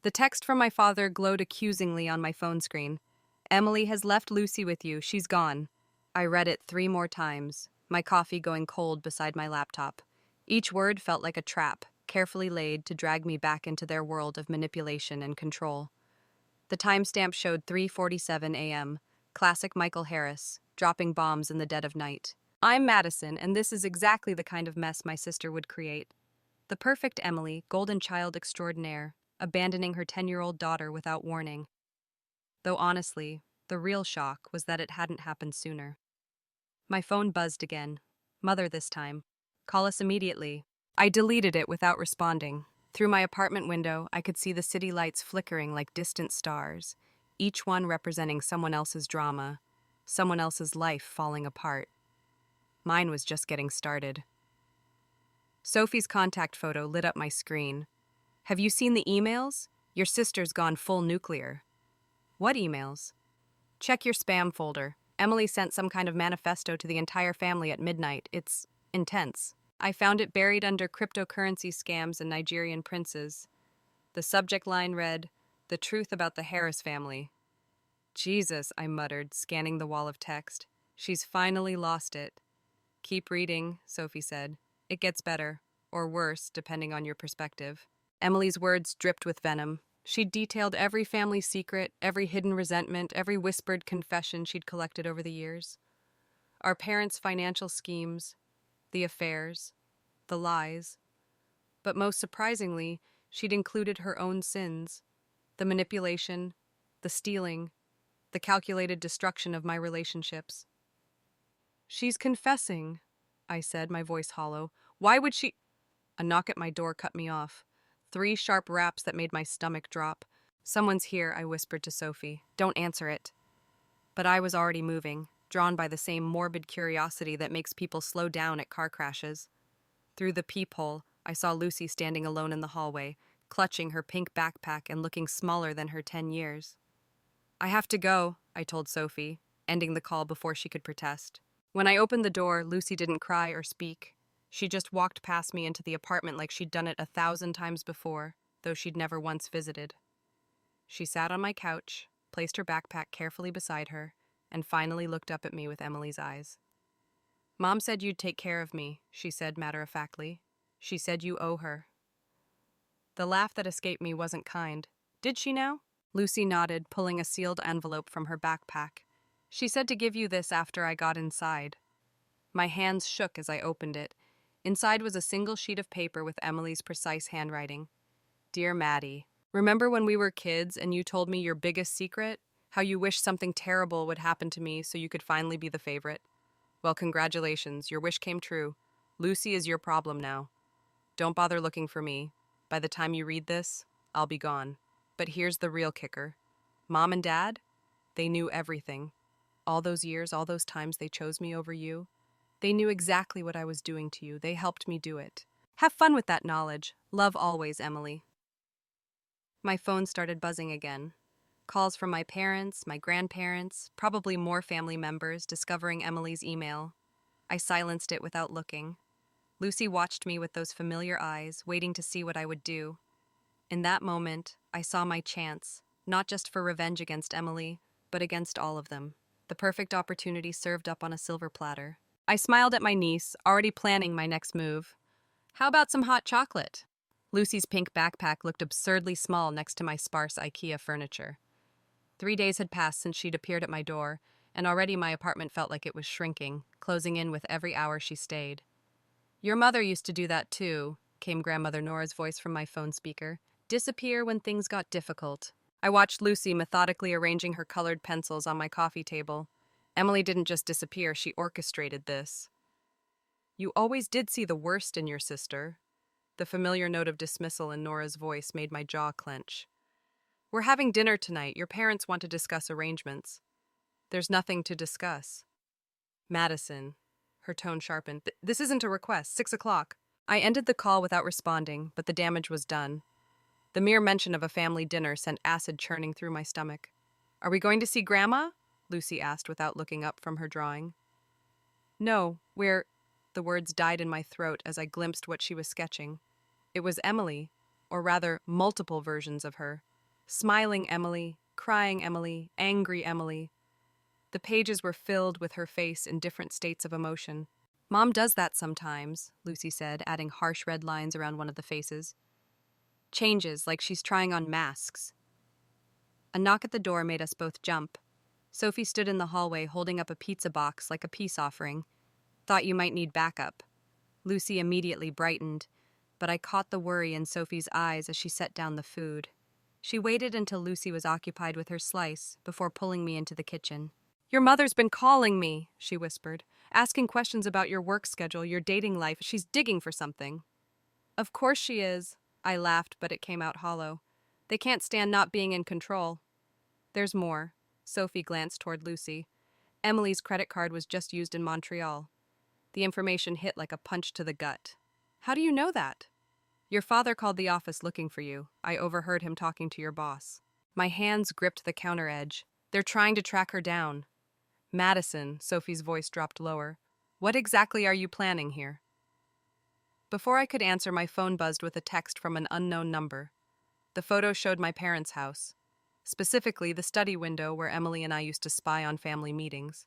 The text from my father glowed accusingly on my phone screen. Emily has left Lucy with you. She's gone. I read it 3 more times, my coffee going cold beside my laptop. Each word felt like a trap, carefully laid to drag me back into their world of manipulation and control. The timestamp showed 3:47 a.m., classic Michael Harris, dropping bombs in the dead of night. I'm Madison, and this is exactly the kind of mess my sister would create. The perfect Emily, golden child extraordinaire, abandoning her 10-year-old daughter without warning. Though honestly, the real shock was that it hadn't happened sooner. My phone buzzed again. Mother this time. Call us immediately. I deleted it without responding. Through my apartment window, I could see the city lights flickering like distant stars, each one representing someone else's drama, someone else's life falling apart. Mine was just getting started. Sophie's contact photo lit up my screen. Have you seen the emails? Your sister's gone full nuclear. What emails? Check your spam folder. Emily sent some kind of manifesto to the entire family at midnight. It's intense. I found it buried under cryptocurrency scams and Nigerian princes. The subject line read, "The truth about the Harris family." Jesus, I muttered, scanning the wall of text. She's finally lost it. Keep reading, Sophie said. It gets better, or worse, depending on your perspective. Emily's words dripped with venom. She'd detailed every family secret, every hidden resentment, every whispered confession she'd collected over the years. Our parents' financial schemes, the affairs, the lies. But most surprisingly, she'd included her own sins, the manipulation, the stealing, the calculated destruction of my relationships. She's confessing, I said, my voice hollow. Why would she? A knock at my door cut me off. 3 sharp raps that made my stomach drop. Someone's here, I whispered to Sophie. Don't answer it. But I was already moving, drawn by the same morbid curiosity that makes people slow down at car crashes. Through the peephole, I saw Lucy standing alone in the hallway, clutching her pink backpack and looking smaller than her 10 years. I have to go, I told Sophie, ending the call before she could protest. When I opened the door, Lucy didn't cry or speak. She just walked past me into the apartment like she'd done it 1,000 times before, though she'd never once visited. She sat on my couch, placed her backpack carefully beside her, and finally looked up at me with Emily's eyes. Mom said you'd take care of me, she said matter-of-factly. She said you owe her. The laugh that escaped me wasn't kind. Did she now? Lucy nodded, pulling a sealed envelope from her backpack. She said to give you this after I got inside. My hands shook as I opened it. Inside was a single sheet of paper with Emily's precise handwriting. Dear Maddie, remember when we were kids and you told me your biggest secret? How you wished something terrible would happen to me so you could finally be the favorite? Well, congratulations, your wish came true. Lucy is your problem now. Don't bother looking for me. By the time you read this, I'll be gone. But here's the real kicker. Mom and Dad? They knew everything. All those years, all those times they chose me over you. They knew exactly what I was doing to you. They helped me do it. Have fun with that knowledge. Love always, Emily. My phone started buzzing again. Calls from my parents, my grandparents, probably more family members discovering Emily's email. I silenced it without looking. Lucy watched me with those familiar eyes, waiting to see what I would do. In that moment, I saw my chance, not just for revenge against Emily, but against all of them. The perfect opportunity served up on a silver platter. I smiled at my niece, already planning my next move. How about some hot chocolate? Lucy's pink backpack looked absurdly small next to my sparse IKEA furniture. 3 days had passed since she'd appeared at my door, and already my apartment felt like it was shrinking, closing in with every hour she stayed. Your mother used to do that too, came Grandmother Nora's voice from my phone speaker. Disappear when things got difficult. I watched Lucy methodically arranging her colored pencils on my coffee table. Emily didn't just disappear, she orchestrated this. You always did see the worst in your sister. The familiar note of dismissal in Nora's voice made my jaw clench. We're having dinner tonight. Your parents want to discuss arrangements. There's nothing to discuss. Madison. Her tone sharpened. This isn't a request. 6 o'clock. I ended the call without responding, but the damage was done. The mere mention of a family dinner sent acid churning through my stomach. Are we going to see Grandma? Lucy asked without looking up from her drawing. No, we're... The words died in my throat as I glimpsed what she was sketching. It was Emily, or rather, multiple versions of her. Smiling Emily, crying Emily, angry Emily. The pages were filled with her face in different states of emotion. Mom does that sometimes, Lucy said, adding harsh red lines around one of the faces. Changes, like she's trying on masks. A knock at the door made us both jump. Sophie stood in the hallway holding up a pizza box like a peace offering. Thought you might need backup. Lucy immediately brightened, but I caught the worry in Sophie's eyes as she set down the food. She waited until Lucy was occupied with her slice before pulling me into the kitchen. Your mother's been calling me, she whispered, asking questions about your work schedule, your dating life. She's digging for something. Of course she is. I laughed, but it came out hollow. They can't stand not being in control. There's more. Sophie glanced toward Lucy. Emily's credit card was just used in Montreal. The information hit like a punch to the gut. How do you know that? Your father called the office looking for you. I overheard him talking to your boss. My hands gripped the counter edge. They're trying to track her down. Madison, Sophie's voice dropped lower. What exactly are you planning here? Before I could answer, my phone buzzed with a text from an unknown number. The photo showed my parents' house, specifically the study window where Emily and I used to spy on family meetings.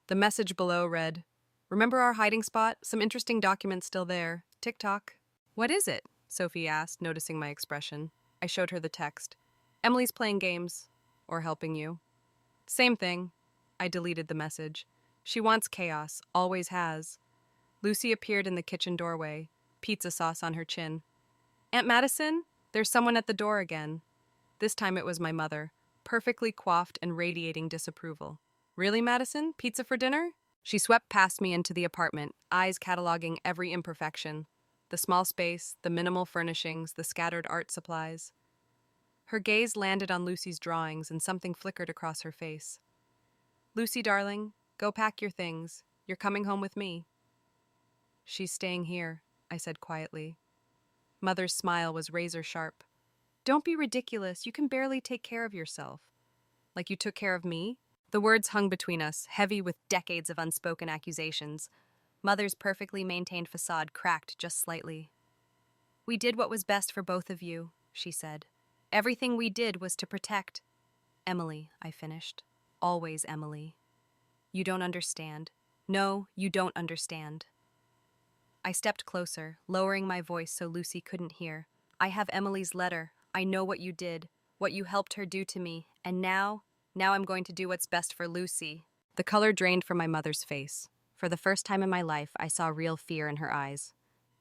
The message below read, Remember our hiding spot? Some interesting documents still there. TikTok. What is it? Sophie asked, noticing my expression. I showed her the text. Emily's playing games. Or helping you. Same thing. I deleted the message. She wants chaos, always has. Lucy appeared in the kitchen doorway, pizza sauce on her chin. Aunt Madison, there's someone at the door again. This time it was my mother, perfectly coiffed and radiating disapproval. Really, Madison? Pizza for dinner? She swept past me into the apartment, eyes cataloging every imperfection. The small space, the minimal furnishings, the scattered art supplies. Her gaze landed on Lucy's drawings and something flickered across her face. Lucy, darling, go pack your things. You're coming home with me. She's staying here, I said quietly. Mother's smile was razor sharp. Don't be ridiculous. You can barely take care of yourself. Like you took care of me? The words hung between us, heavy with decades of unspoken accusations. Mother's perfectly maintained facade cracked just slightly. We did what was best for both of you, she said. Everything we did was to protect. Emily, I finished. Always Emily. You don't understand. No, you don't understand. I stepped closer, lowering my voice so Lucy couldn't hear. I have Emily's letter. I know what you did, what you helped her do to me, and now I'm going to do what's best for Lucy. The color drained from my mother's face. For the first time in my life, I saw real fear in her eyes.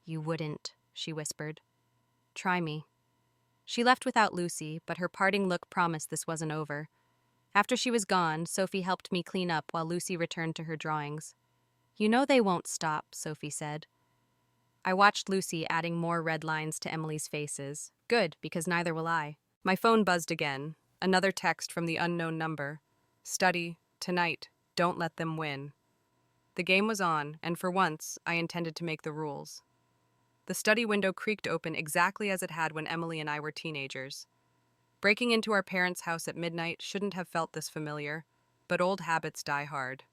You wouldn't, she whispered. Try me. She left without Lucy, but her parting look promised this wasn't over. After she was gone, Sophie helped me clean up while Lucy returned to her drawings. You know they won't stop, Sophie said. I watched Lucy adding more red lines to Emily's faces. Good, because neither will I. My phone buzzed again. Another text from the unknown number. Study, tonight, don't let them win. The game was on, and for once, I intended to make the rules. The study window creaked open exactly as it had when Emily and I were teenagers. Breaking into our parents' house at midnight shouldn't have felt this familiar, but old habits die hard.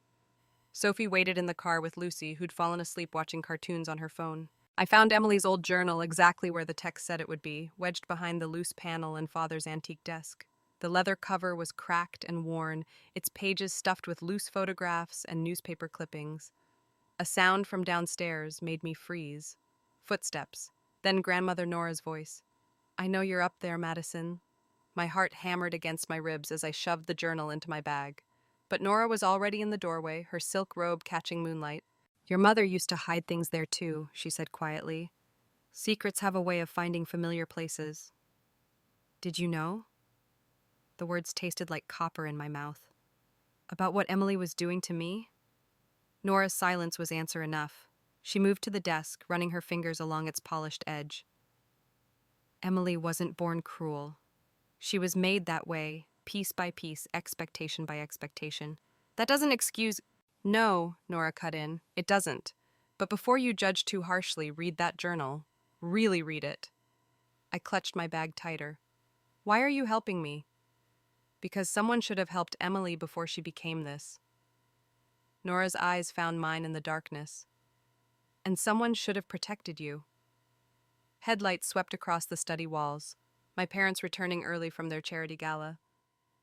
Sophie waited in the car with Lucy, who'd fallen asleep watching cartoons on her phone. I found Emily's old journal exactly where the text said it would be, wedged behind the loose panel in Father's antique desk. The leather cover was cracked and worn, its pages stuffed with loose photographs and newspaper clippings. A sound from downstairs made me freeze. Footsteps, then Grandmother Nora's voice. I know you're up there, Madison. My heart hammered against my ribs as I shoved the journal into my bag. But Nora was already in the doorway, her silk robe catching moonlight. Your mother used to hide things there too, she said quietly. Secrets have a way of finding familiar places. Did you know? The words tasted like copper in my mouth. About what Emily was doing to me? Nora's silence was answer enough. She moved to the desk, running her fingers along its polished edge. Emily wasn't born cruel. She was made that way, piece by piece, expectation by expectation. That doesn't excuse... No, Nora cut in, it doesn't. But before you judge too harshly, read that journal. Really read it. I clutched my bag tighter. Why are you helping me? Because someone should have helped Emily before she became this. Nora's eyes found mine in the darkness. And someone should have protected you. Headlights swept across the study walls. My parents returning early from their charity gala.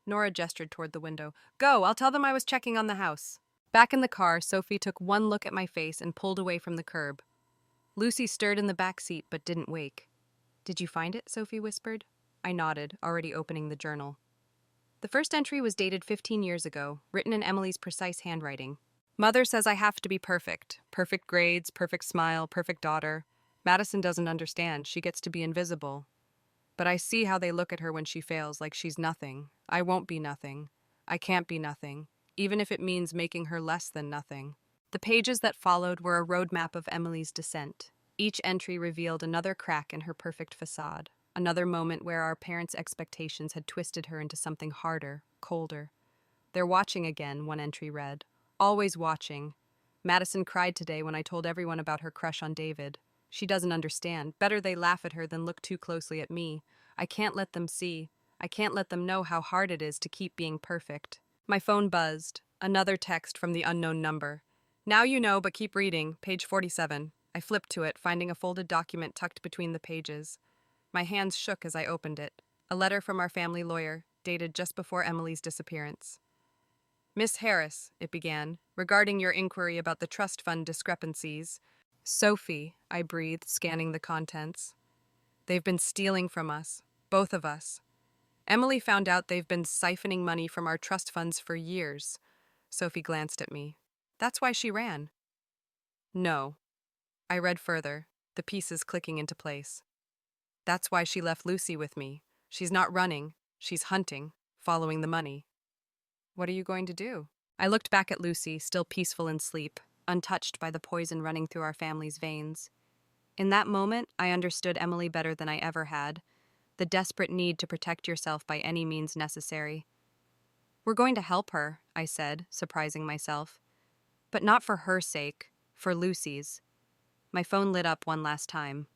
Nora gestured toward the window. Go, I'll tell them I was checking on the house. Back in the car, Sophie took one look at my face and pulled away from the curb. Lucy stirred in the back seat but didn't wake. Did you find it? Sophie whispered. I nodded, already opening the journal. The first entry was dated 15 years ago, written in Emily's precise handwriting. Mother says I have to be perfect. Perfect grades, perfect smile, perfect daughter. Madison doesn't understand. She gets to be invisible. But I see how they look at her when she fails, like she's nothing. I won't be nothing. I can't be nothing, even if it means making her less than nothing. The pages that followed were a roadmap of Emily's descent. Each entry revealed another crack in her perfect facade, another moment where our parents' expectations had twisted her into something harder, colder. They're watching again, one entry read. Always watching. Madison cried today when I told everyone about her crush on David. She doesn't understand. Better they laugh at her than look too closely at me. I can't let them see. I can't let them know how hard it is to keep being perfect. My phone buzzed. Another text from the unknown number. Now you know, but keep reading. Page 47. I flipped to it, finding a folded document tucked between the pages. My hands shook as I opened it. A letter from our family lawyer, dated just before Emily's disappearance. Miss Harris, it began, regarding your inquiry about the trust fund discrepancies. Sophie, I breathed, scanning the contents. They've been stealing from us, both of us. Emily found out they've been siphoning money from our trust funds for years. Sophie glanced at me. That's why she ran. No. I read further, the pieces clicking into place. That's why she left Lucy with me. She's not running, she's hunting, following the money. What are you going to do? I looked back at Lucy, still peaceful in sleep, untouched by the poison running through our family's veins. In that moment, I understood Emily better than I ever had, the desperate need to protect yourself by any means necessary. We're going to help her, I said, surprising myself. But not for her sake, for Lucy's. My phone lit up one last time.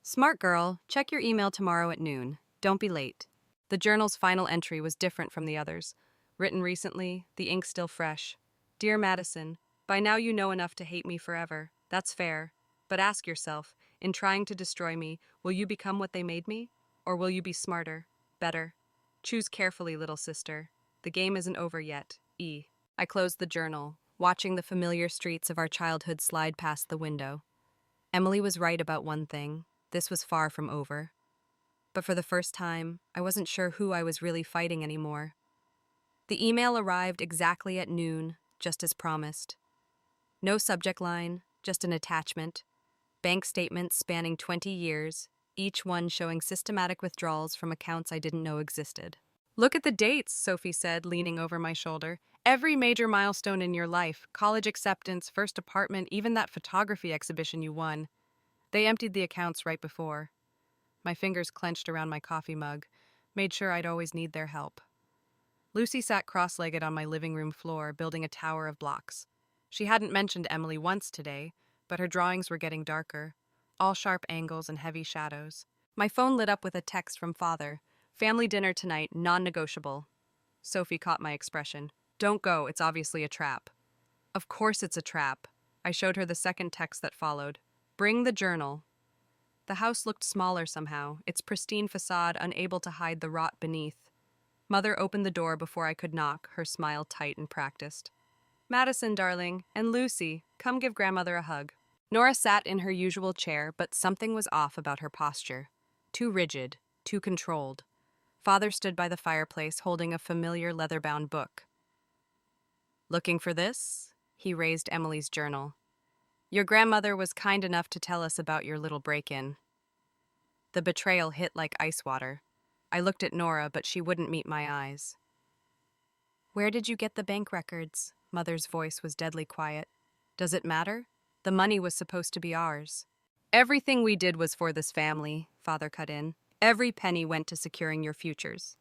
Smart girl, check your email tomorrow at noon. Don't be late. The journal's final entry was different from the others. Written recently, the ink still fresh. Dear Madison, by now you know enough to hate me forever. That's fair. But ask yourself, in trying to destroy me, will you become what they made me? Or will you be smarter, better? Choose carefully, little sister. The game isn't over yet. E. I closed the journal, watching the familiar streets of our childhood slide past the window. Emily was right about one thing. This was far from over. But for the first time, I wasn't sure who I was really fighting anymore. The email arrived exactly at noon, just as promised. No subject line, just an attachment. Bank statements spanning 20 years, each one showing systematic withdrawals from accounts I didn't know existed. Look at the dates, Sophie said, leaning over my shoulder. Every major milestone in your life, college acceptance, first apartment, even that photography exhibition you won. They emptied the accounts right before. My fingers clenched around my coffee mug, made sure I'd always need their help. Lucy sat cross-legged on my living room floor, building a tower of blocks. She hadn't mentioned Emily once today, but her drawings were getting darker, all sharp angles and heavy shadows. My phone lit up with a text from Father. Family dinner tonight, non-negotiable. Sophie caught my expression. Don't go, it's obviously a trap. Of course it's a trap. I showed her the second text that followed. Bring the journal. The house looked smaller somehow, its pristine facade unable to hide the rot beneath. Mother opened the door before I could knock, her smile tight and practiced. Madison, darling, and Lucy, come give grandmother a hug. Nora sat in her usual chair, but something was off about her posture. Too rigid, too controlled. Father stood by the fireplace, holding a familiar leather-bound book. Looking for this? He raised Emily's journal. Your grandmother was kind enough to tell us about your little break-in. The betrayal hit like ice water. I looked at Nora, but she wouldn't meet my eyes. Where did you get the bank records? Mother's voice was deadly quiet. Does it matter? The money was supposed to be ours. Everything we did was for this family, Father cut in. Every penny went to securing your futures.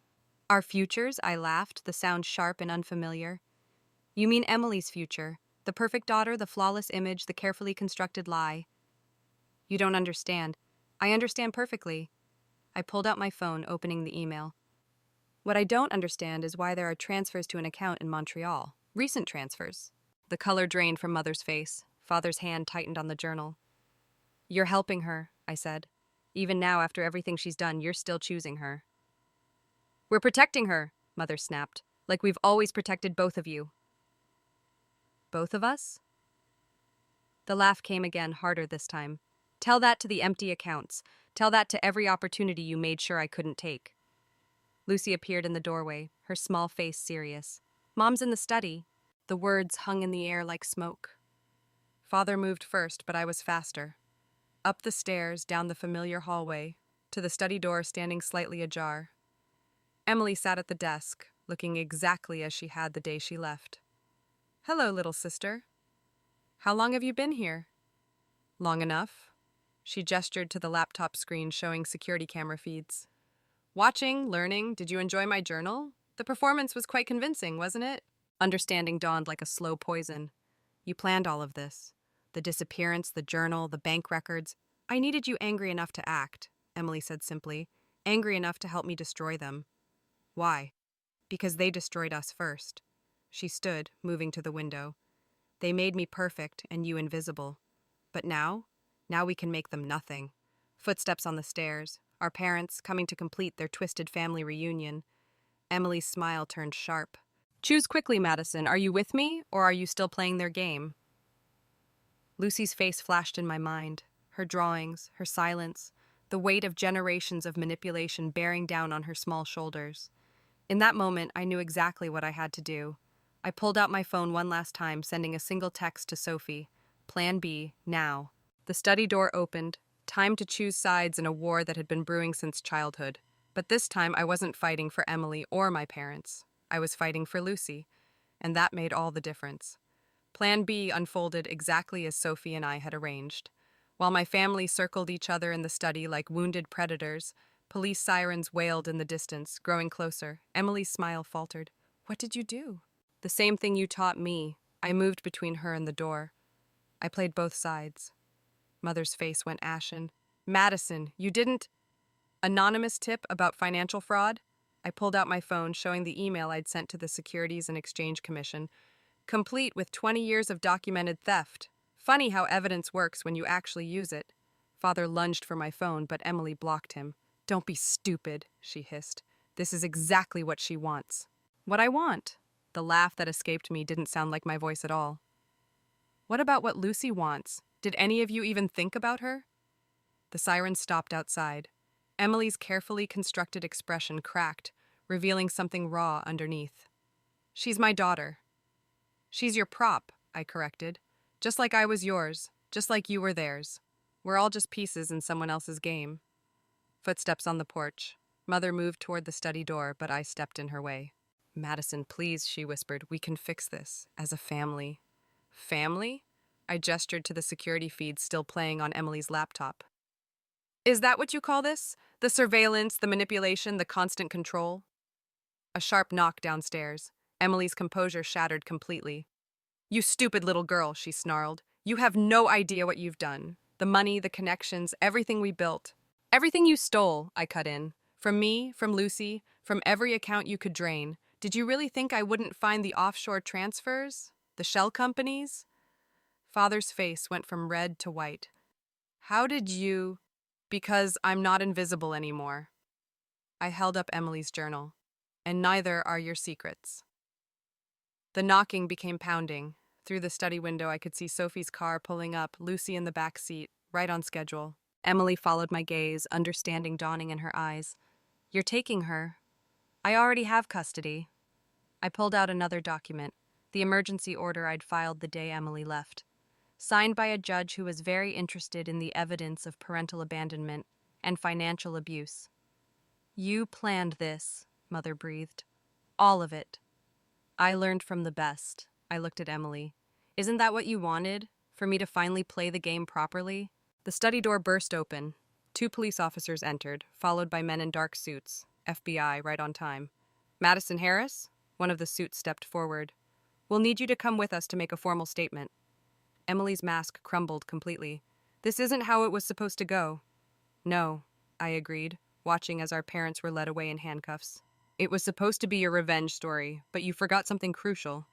Our futures? I laughed, the sound sharp and unfamiliar. You mean Emily's future, the perfect daughter, the flawless image, the carefully constructed lie. You don't understand. I understand perfectly. I pulled out my phone, opening the email. What I don't understand is why there are transfers to an account in Montreal. Recent transfers. The color drained from Mother's face. Father's hand tightened on the journal. You're helping her, I said. Even now, after everything she's done, you're still choosing her. We're protecting her, Mother snapped, like we've always protected both of you. Both of us? The laugh came again, harder this time. Tell that to the empty accounts. Tell that to every opportunity you made sure I couldn't take. Lucy appeared in the doorway, her small face serious. Mom's in the study. The words hung in the air like smoke. Father moved first, but I was faster. Up the stairs, down the familiar hallway, to the study door standing slightly ajar. Emily sat at the desk, looking exactly as she had the day she left. Hello, little sister. How long have you been here? Long enough. She gestured to the laptop screen showing security camera feeds. Watching, learning, did you enjoy my journal? The performance was quite convincing, wasn't it? Understanding dawned like a slow poison. You planned all of this. The disappearance, the journal, the bank records. I needed you angry enough to act, Emily said simply. Angry enough to help me destroy them. Why? Because they destroyed us first. She stood, moving to the window. They made me perfect and you invisible. But now we can make them nothing. Footsteps on the stairs, our parents coming to complete their twisted family reunion. Emily's smile turned sharp. Choose quickly, Madison. Are you with me, or are you still playing their game? Lucy's face flashed in my mind. Her drawings, her silence, the weight of generations of manipulation bearing down on her small shoulders. In that moment, I knew exactly what I had to do. I pulled out my phone one last time, sending a single text to Sophie. Plan B, now. The study door opened. Time to choose sides in a war that had been brewing since childhood. But this time, I wasn't fighting for Emily or my parents. I was fighting for Lucy, and that made all the difference. Plan B unfolded exactly as Sophie and I had arranged. While my family circled each other in the study like wounded predators, police sirens wailed in the distance, growing closer. Emily's smile faltered. What did you do? The same thing you taught me. I moved between her and the door. I played both sides. Mother's face went ashen. Madison, you didn't... Anonymous tip about financial fraud? I pulled out my phone, showing the email I'd sent to the Securities and Exchange Commission, complete with 20 years of documented theft. Funny how evidence works when you actually use it. Father lunged for my phone, but Emily blocked him. Don't be stupid, she hissed. This is exactly what she wants. What I want? The laugh that escaped me didn't sound like my voice at all. What about what Lucy wants? Did any of you even think about her? The siren stopped outside. Emily's carefully constructed expression cracked, revealing something raw underneath. She's my daughter. She's your prop, I corrected. Just like I was yours, just like you were theirs. We're all just pieces in someone else's game. Footsteps on the porch. Mother moved toward the study door, but I stepped in her way. Madison, please, she whispered. We can fix this, as a family. Family? I gestured to the security feed still playing on Emily's laptop. Is that what you call this? The surveillance, the manipulation, the constant control? A sharp knock downstairs. Emily's composure shattered completely. You stupid little girl, she snarled. You have no idea what you've done. The money, the connections, everything we built. Everything you stole, I cut in. From me, from Lucy, from every account you could drain. Did you really think I wouldn't find the offshore transfers? The shell companies? Father's face went from red to white. How did you... Because I'm not invisible anymore. I held up Emily's journal. And neither are your secrets. The knocking became pounding. Through the study window, I could see Sophie's car pulling up, Lucy in the back seat, right on schedule. Emily followed my gaze, understanding dawning in her eyes. You're taking her. I already have custody. I pulled out another document, the emergency order I'd filed the day Emily left, signed by a judge who was very interested in the evidence of parental abandonment and financial abuse. You planned this, Mother breathed. All of it. I learned from the best. I looked at Emily. Isn't that what you wanted? For me to finally play the game properly? The study door burst open. 2 police officers entered, followed by men in dark suits, FBI right on time. Madison Harris? One of the suits stepped forward. We'll need you to come with us to make a formal statement. Emily's mask crumbled completely. This isn't how it was supposed to go. No, I agreed, watching as our parents were led away in handcuffs. It was supposed to be your revenge story, but you forgot something crucial.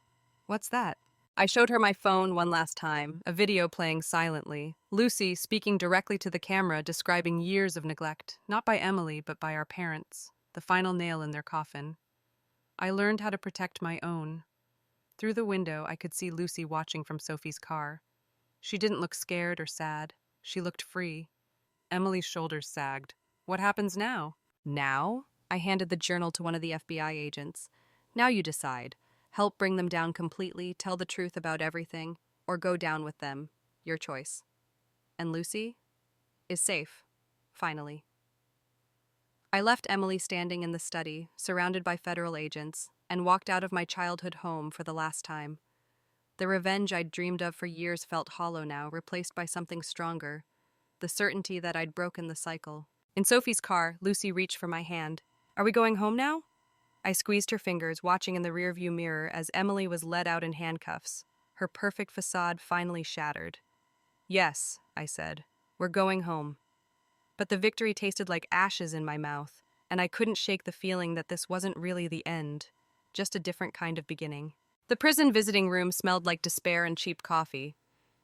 What's that? I showed her my phone one last time, a video playing silently. Lucy speaking directly to the camera, describing years of neglect, not by Emily, but by our parents, the final nail in their coffin. I learned how to protect my own. Through the window, I could see Lucy watching from Sophie's car. She didn't look scared or sad. She looked free. Emily's shoulders sagged. What happens now? Now? I handed the journal to one of the FBI agents. Now you decide. Help bring them down completely, tell the truth about everything, or go down with them. Your choice. And Lucy is safe, finally. I left Emily standing in the study, surrounded by federal agents, and walked out of my childhood home for the last time. The revenge I'd dreamed of for years felt hollow now, replaced by something stronger, the certainty that I'd broken the cycle. In Sophie's car, Lucy reached for my hand. Are we going home now? I squeezed her fingers, watching in the rearview mirror as Emily was led out in handcuffs, her perfect facade finally shattered. Yes, I said, we're going home. But the victory tasted like ashes in my mouth, and I couldn't shake the feeling that this wasn't really the end, just a different kind of beginning. The prison visiting room smelled like despair and cheap coffee.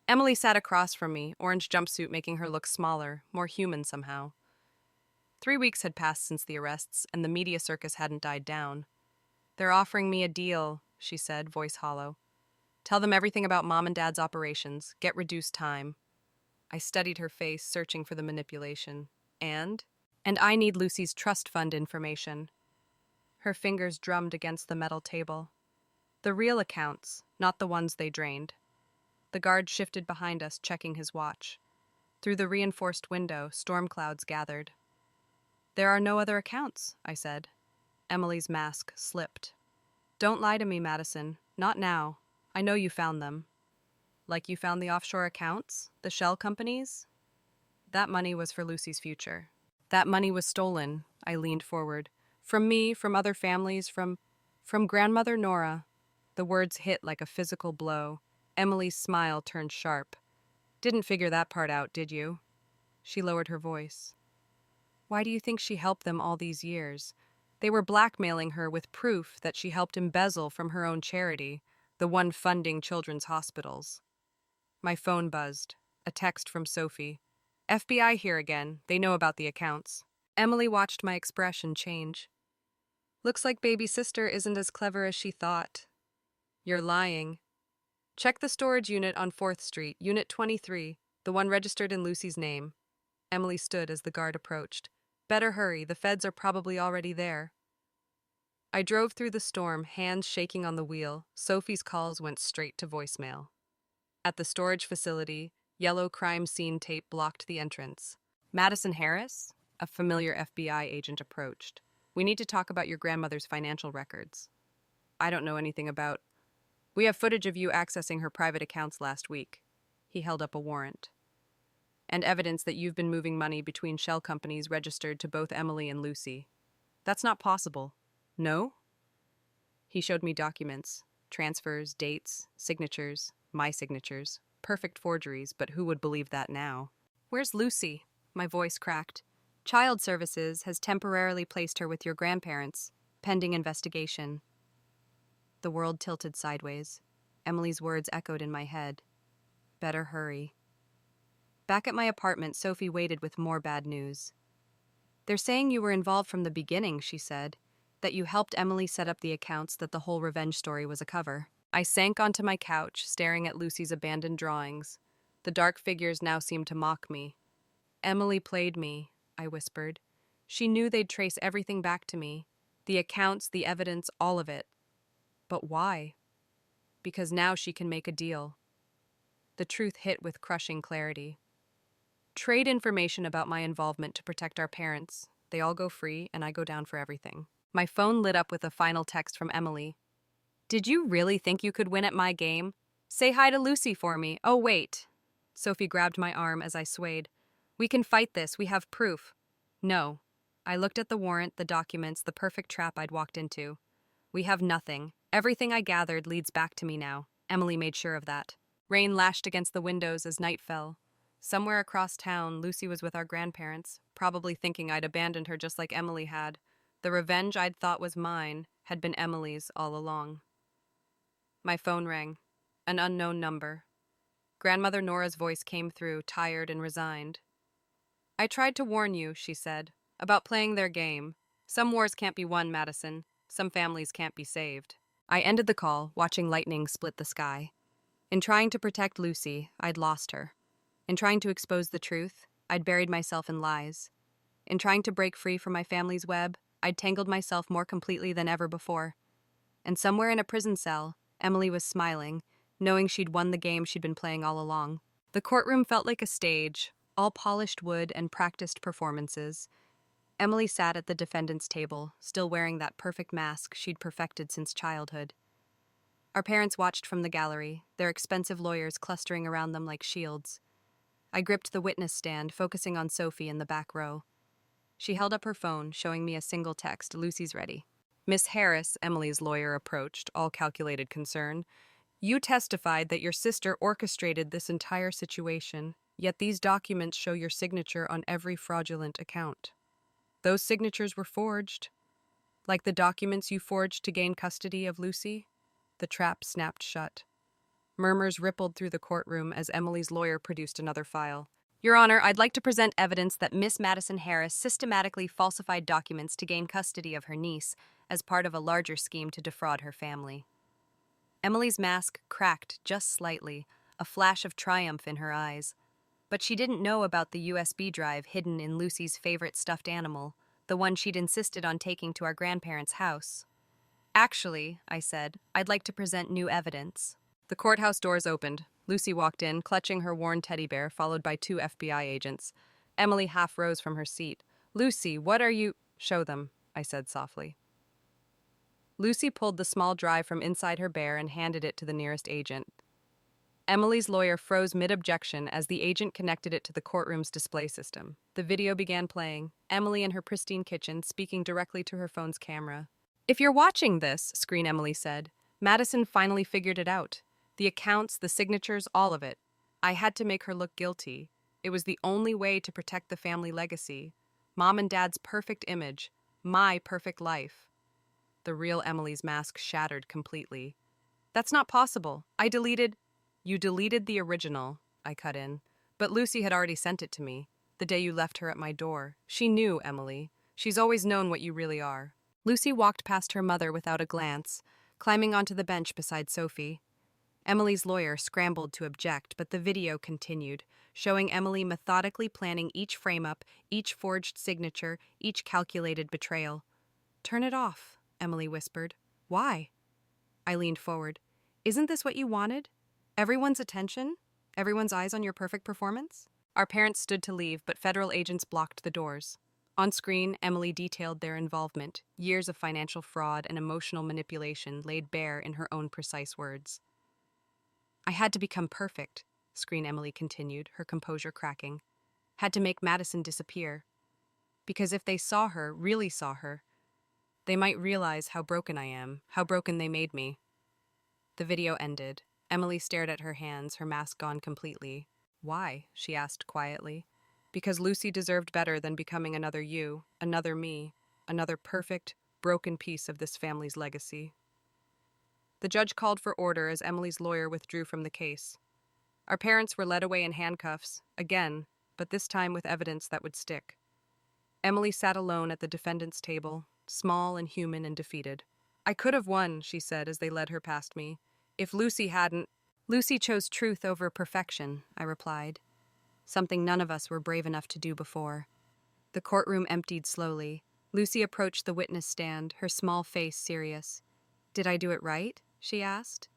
Emily sat across from me, orange jumpsuit making her look smaller, more human somehow. 3 weeks had passed since the arrests, and the media circus hadn't died down. They're offering me a deal, she said, voice hollow. Tell them everything about Mom and Dad's operations. Get reduced time. I studied her face, searching for the manipulation. And I need Lucy's trust fund information. Her fingers drummed against the metal table. The real accounts, not the ones they drained. The guard shifted behind us, checking his watch. Through the reinforced window, storm clouds gathered. There are no other accounts, I said. Emily's mask slipped. Don't lie to me, Madison. Not now. I know you found them. Like you found the offshore accounts? The shell companies? That money was for Lucy's future. That money was stolen, I leaned forward. From me, from other families, from grandmother Nora. The words hit like a physical blow. Emily's smile turned sharp. Didn't figure that part out, did you? She lowered her voice. Why do you think she helped them all these years? They were blackmailing her with proof that she helped embezzle from her own charity, the one funding children's hospitals. My phone buzzed. A text from Sophie. FBI here again. They know about the accounts. Emily watched my expression change. Looks like baby sister isn't as clever as she thought. You're lying. Check the storage unit on 4th Street, Unit 23, the one registered in Lucy's name. Emily stood as the guard approached. Better hurry, the feds are probably already there. I drove through the storm, hands shaking on the wheel. Sophie's calls went straight to voicemail. At the storage facility, yellow crime scene tape blocked the entrance. Madison Harris? A familiar FBI agent approached. We need to talk about your grandmother's financial records. I don't know anything about. We have footage of you accessing her private accounts last week. He held up a warrant. And evidence that you've been moving money between shell companies registered to both Emily and Lucy. That's not possible. No? He showed me documents, transfers, dates, signatures, my signatures, perfect forgeries, but who would believe that now? Where's Lucy? My voice cracked. Child Services has temporarily placed her with your grandparents, pending investigation. The world tilted sideways. Emily's words echoed in my head. Better hurry. Back at my apartment, Sophie waited with more bad news. They're saying you were involved from the beginning, she said, that you helped Emily set up the accounts, that the whole revenge story was a cover. I sank onto my couch, staring at Lucy's abandoned drawings. The dark figures now seemed to mock me. Emily played me, I whispered. She knew they'd trace everything back to me. The accounts, the evidence, all of it. But why? Because now she can make a deal. The truth hit with crushing clarity. Trade information about my involvement to protect our parents. They all go free, and I go down for everything. My phone lit up with a final text from Emily. Did you really think you could win at my game? Say hi to Lucy for me. Oh, wait. Sophie grabbed my arm as I swayed. We can fight this. We have proof. No. I looked at the warrant, the documents, the perfect trap I'd walked into. We have nothing. Everything I gathered leads back to me now. Emily made sure of that. Rain lashed against the windows as night fell. Somewhere across town, Lucy was with our grandparents, probably thinking I'd abandoned her just like Emily had. The revenge I'd thought was mine had been Emily's all along. My phone rang. An unknown number. Grandmother Nora's voice came through, tired and resigned. I tried to warn you, she said, about playing their game. Some wars can't be won, Madison. Some families can't be saved. I ended the call, watching lightning split the sky. In trying to protect Lucy, I'd lost her. In trying to expose the truth, I'd buried myself in lies. In trying to break free from my family's web, I'd tangled myself more completely than ever before. And somewhere in a prison cell, Emily was smiling, knowing she'd won the game she'd been playing all along. The courtroom felt like a stage, all polished wood and practiced performances. Emily sat at the defendant's table, still wearing that perfect mask she'd perfected since childhood. Our parents watched from the gallery, their expensive lawyers clustering around them like shields. I gripped the witness stand, focusing on Sophie in the back row. She held up her phone, showing me a single text, "Lucy's ready." "Miss Harris," Emily's lawyer approached, all calculated concern. "You testified that your sister orchestrated this entire situation, yet these documents show your signature on every fraudulent account. Those signatures were forged, like the documents you forged to gain custody of Lucy." The trap snapped shut. Murmurs rippled through the courtroom as Emily's lawyer produced another file. "Your Honor, I'd like to present evidence that Miss Madison Harris systematically falsified documents to gain custody of her niece as part of a larger scheme to defraud her family." Emily's mask cracked just slightly, a flash of triumph in her eyes. But she didn't know about the USB drive hidden in Lucy's favorite stuffed animal, the one she'd insisted on taking to our grandparents' house. "Actually," I said, "I'd like to present new evidence." The courthouse doors opened. Lucy walked in, clutching her worn teddy bear, followed by 2 FBI agents. Emily half rose from her seat. "Lucy, what are you—" "Show them," I said softly. Lucy pulled the small drive from inside her bear and handed it to the nearest agent. Emily's lawyer froze mid-objection as the agent connected it to the courtroom's display system. The video began playing, Emily in her pristine kitchen speaking directly to her phone's camera. "If you're watching this," Screen Emily said, "Madison finally figured it out. The accounts, the signatures, all of it. I had to make her look guilty. It was the only way to protect the family legacy. Mom and Dad's perfect image. My perfect life." The real Emily's mask shattered completely. "That's not possible. You deleted the original," I cut in. "But Lucy had already sent it to me, the day you left her at my door. She knew, Emily. She's always known what you really are." Lucy walked past her mother without a glance, climbing onto the bench beside Sophie. Emily's lawyer scrambled to object, but the video continued, showing Emily methodically planning each frame-up, each forged signature, each calculated betrayal. "Turn it off," Emily whispered. "Why?" I leaned forward. "Isn't this what you wanted? Everyone's attention? Everyone's eyes on your perfect performance?" Our parents stood to leave, but federal agents blocked the doors. On screen, Emily detailed their involvement, years of financial fraud and emotional manipulation laid bare in her own precise words. "I had to become perfect," Screen Emily continued, her composure cracking. "Had to make Madison disappear. Because if they saw her, really saw her, they might realize how broken I am, how broken they made me." The video ended. Emily stared at her hands, her mask gone completely. "Why?" she asked quietly. "Because Lucy deserved better than becoming another you, another me, another perfect, broken piece of this family's legacy." The judge called for order as Emily's lawyer withdrew from the case. Our parents were led away in handcuffs, again, but this time with evidence that would stick. Emily sat alone at the defendant's table, small and human and defeated. "I could have won," she said as they led her past me. "If Lucy hadn't—" "Lucy chose truth over perfection," I replied. Something none of us were brave enough to do before. The courtroom emptied slowly. Lucy approached the witness stand, her small face serious. "Did I do it right?" she asked.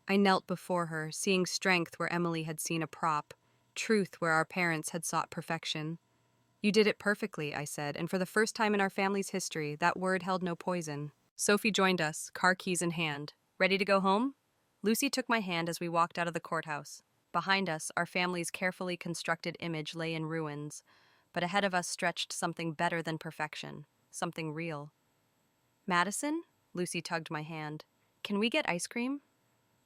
I knelt before her, seeing strength where Emily had seen a prop, truth where our parents had sought perfection. "You did it perfectly," I said, and for the first time in our family's history, that word held no poison. Sophie joined us, car keys in hand. "Ready to go home?" Lucy took my hand as we walked out of the courthouse. Behind us, our family's carefully constructed image lay in ruins, but ahead of us stretched something better than perfection, something real. "Madison?" Lucy tugged my hand. "Can we get ice cream?"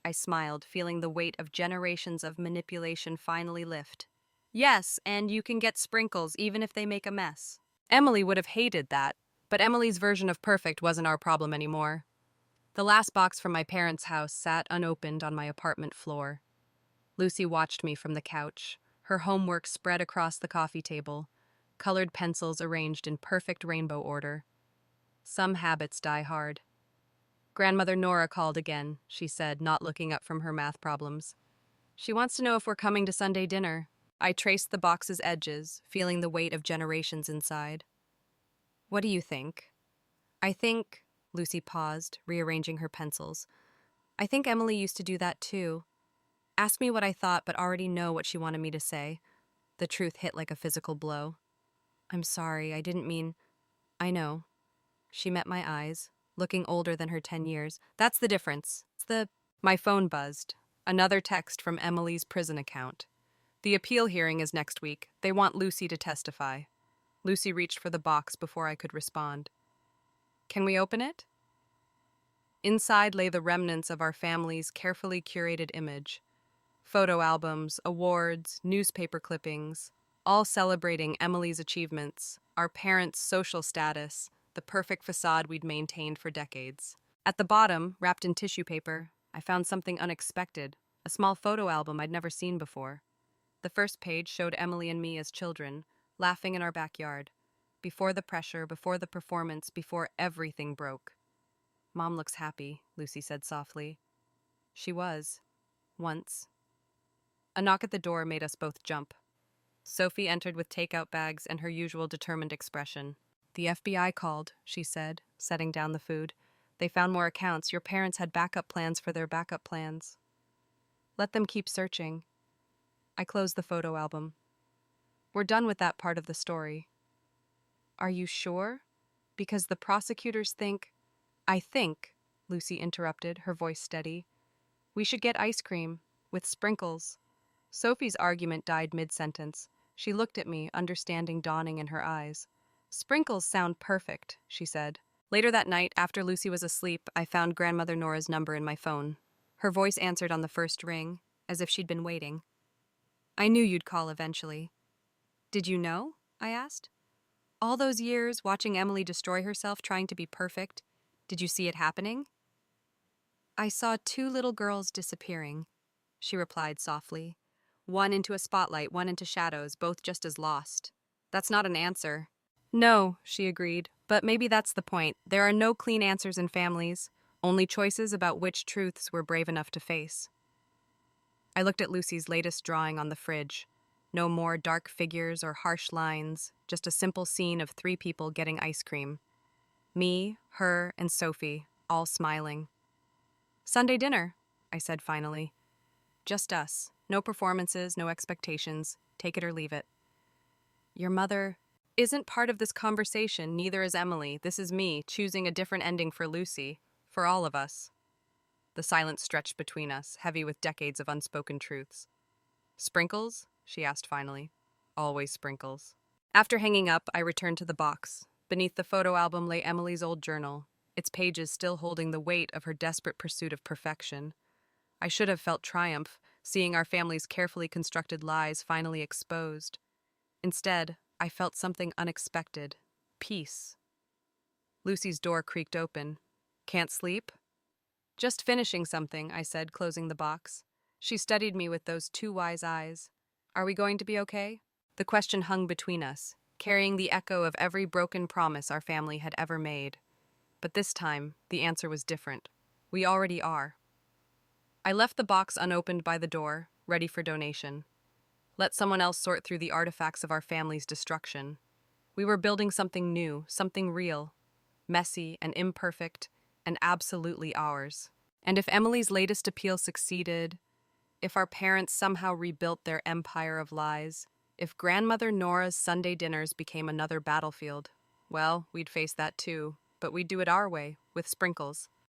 I smiled, feeling the weight of generations of manipulation finally lift. "Yes, and you can get sprinkles even if they make a mess." Emily would have hated that, but Emily's version of perfect wasn't our problem anymore. The last box from my parents' house sat unopened on my apartment floor. Lucy watched me from the couch, her homework spread across the coffee table, colored pencils arranged in perfect rainbow order. Some habits die hard. Grandmother Nora called again, she said, not looking up from her math problems. She wants to know if we're coming to Sunday dinner. I traced the box's edges, feeling the weight of generations inside. What do you think? I think, Lucy paused, rearranging her pencils. I think Emily used to do that too. Ask me what I thought, but already know what she wanted me to say. The truth hit like a physical blow. I'm sorry, I didn't mean. I know. She met my eyes, looking older than her 10 years. That's the difference. My phone buzzed. Another text from Emily's prison account. The appeal hearing is next week. They want Lucy to testify. Lucy reached for the box before I could respond. Can we open it? Inside lay the remnants of our family's carefully curated image. Photo albums, awards, newspaper clippings, all celebrating Emily's achievements, our parents' social status, the perfect facade we'd maintained for decades. At the bottom, wrapped in tissue paper, I found something unexpected, a small photo album I'd never seen before. The first page showed Emily and me as children, laughing in our backyard. Before the pressure, before the performance, before everything broke. Mom looks happy, Lucy said softly. She was. Once. A knock at the door made us both jump. Sophie entered with takeout bags and her usual determined expression. The FBI called, she said, setting down the food. They found more accounts. Your parents had backup plans for their backup plans. Let them keep searching. I closed the photo album. We're done with that part of the story. Are you sure? Because the prosecutors think... I think, Lucy interrupted, her voice steady. We should get ice cream, with sprinkles. Sophie's argument died mid-sentence. She looked at me, understanding dawning in her eyes. Sprinkles sound perfect, she said. Later that night, after Lucy was asleep, I found Grandmother Nora's number in my phone. Her voice answered on the first ring, as if she'd been waiting. I knew you'd call eventually. Did you know? I asked. All those years, watching Emily destroy herself, trying to be perfect, did you see it happening? I saw 2 little girls disappearing, she replied softly. One into a spotlight, one into shadows, both just as lost. That's not an answer. No, she agreed, but maybe that's the point. There are no clean answers in families, only choices about which truths we're brave enough to face. I looked at Lucy's latest drawing on the fridge. No more dark figures or harsh lines, just a simple scene of 3 people getting ice cream. Me, her, and Sophie, all smiling. Sunday dinner, I said finally. Just us. No performances, no expectations. Take it or leave it. Your mother isn't part of this conversation, neither is Emily. This is me, choosing a different ending for Lucy, for all of us. The silence stretched between us, heavy with decades of unspoken truths. Sprinkles? She asked finally. Always sprinkles. After hanging up, I returned to the box. Beneath the photo album lay Emily's old journal, its pages still holding the weight of her desperate pursuit of perfection. I should have felt triumph, seeing our family's carefully constructed lies finally exposed. Instead, I felt something unexpected. Peace. Lucy's door creaked open. Can't sleep? Just finishing something, I said, closing the box. She studied me with those 2 wise eyes. Are we going to be okay? The question hung between us, carrying the echo of every broken promise our family had ever made. But this time, the answer was different. We already are. I left the box unopened by the door, ready for donation. Let someone else sort through the artifacts of our family's destruction. We were building something new, something real, messy and imperfect, and absolutely ours. And if Emily's latest appeal succeeded, if our parents somehow rebuilt their empire of lies, if Grandmother Nora's Sunday dinners became another battlefield, well, we'd face that too, but we'd do it our way, with sprinkles.